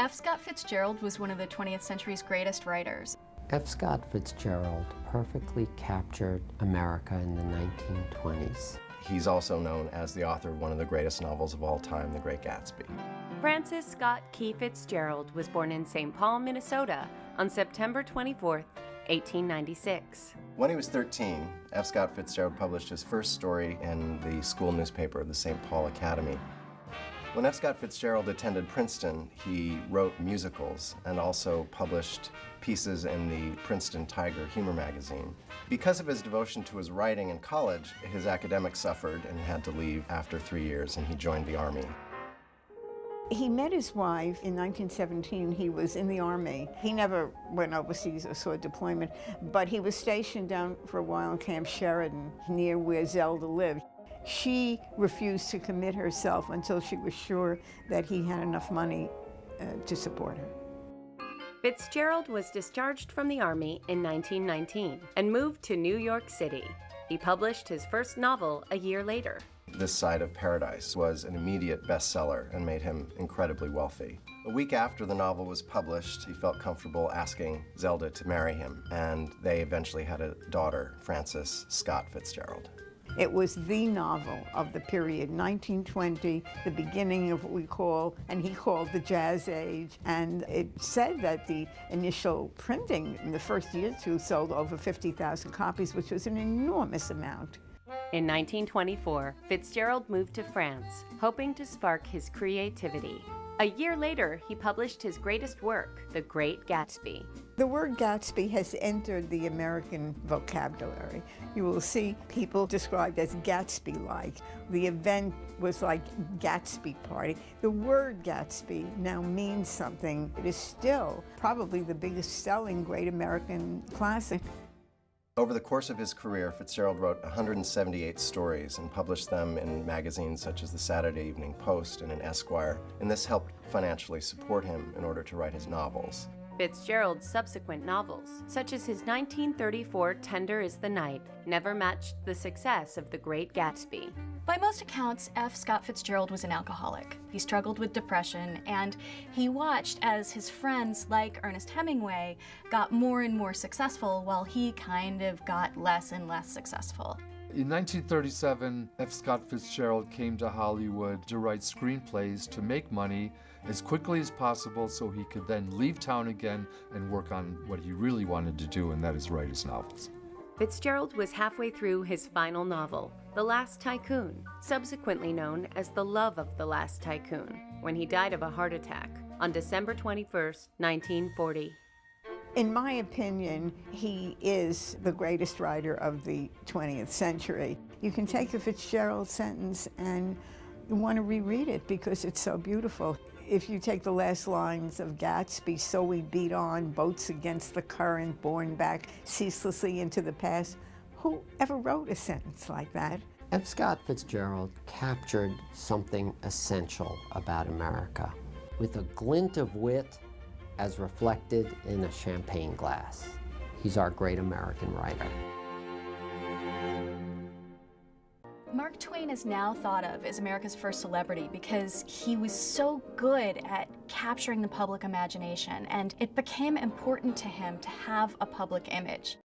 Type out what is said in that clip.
F. Scott Fitzgerald was one of the 20th century's greatest writers. F. Scott Fitzgerald perfectly captured America in the 1920s. He's also known as the author of one of the greatest novels of all time, The Great Gatsby. Francis Scott Key Fitzgerald was born in St. Paul, Minnesota on September 24, 1896. When he was 13, F. Scott Fitzgerald published his first story in the school newspaper of the St. Paul Academy. When F. Scott Fitzgerald attended Princeton, he wrote musicals and also published pieces in the Princeton Tiger humor magazine. Because of his devotion to his writing in college, his academics suffered and had to leave after 3 years, and he joined the Army. He met his wife in 1917. He was in the Army. He never went overseas or saw deployment, but he was stationed down for a while in Camp Sheridan, near where Zelda lived. She refused to commit herself until she was sure that he had enough money to support her. Fitzgerald was discharged from the Army in 1919 and moved to New York City. He published his first novel a year later. This Side of Paradise was an immediate bestseller and made him incredibly wealthy. A week after the novel was published, he felt comfortable asking Zelda to marry him, and they eventually had a daughter, Frances Scott Fitzgerald. It was the novel of the period, 1920, the beginning of what we call, and he called, the Jazz Age. And it said that the initial printing in the first year or two sold over 50,000 copies, which was an enormous amount. In 1924, Fitzgerald moved to France, hoping to spark his creativity. A year later, he published his greatest work, The Great Gatsby. The word Gatsby has entered the American vocabulary. You will see people described as Gatsby-like. The event was like Gatsby Party. The word Gatsby now means something. It is still probably the biggest selling great American classic. Over the course of his career, Fitzgerald wrote 178 stories and published them in magazines such as the Saturday Evening Post and in Esquire, and this helped financially support him in order to write his novels. Fitzgerald's subsequent novels, such as his 1934 Tender is the Night, never matched the success of The Great Gatsby. By most accounts, F. Scott Fitzgerald was an alcoholic. He struggled with depression, and he watched as his friends, like Ernest Hemingway, got more and more successful while he kind of got less and less successful. In 1937, F. Scott Fitzgerald came to Hollywood to write screenplays to make money as quickly as possible so he could then leave town again and work on what he really wanted to do, and that is write his novels. Fitzgerald was halfway through his final novel, The Last Tycoon, subsequently known as The Love of the Last Tycoon, when he died of a heart attack on December 21st, 1940. In my opinion, he is the greatest writer of the 20th century. You can take a Fitzgerald sentence and you want to reread it because it's so beautiful. If you take the last lines of Gatsby, so we beat on, boats against the current, borne back ceaselessly into the past, who ever wrote a sentence like that? F. Scott Fitzgerald captured something essential about America with a glint of wit as reflected in a champagne glass. He's our great American writer. Mark Twain is now thought of as America's first celebrity because he was so good at capturing the public imagination, and it became important to him to have a public image.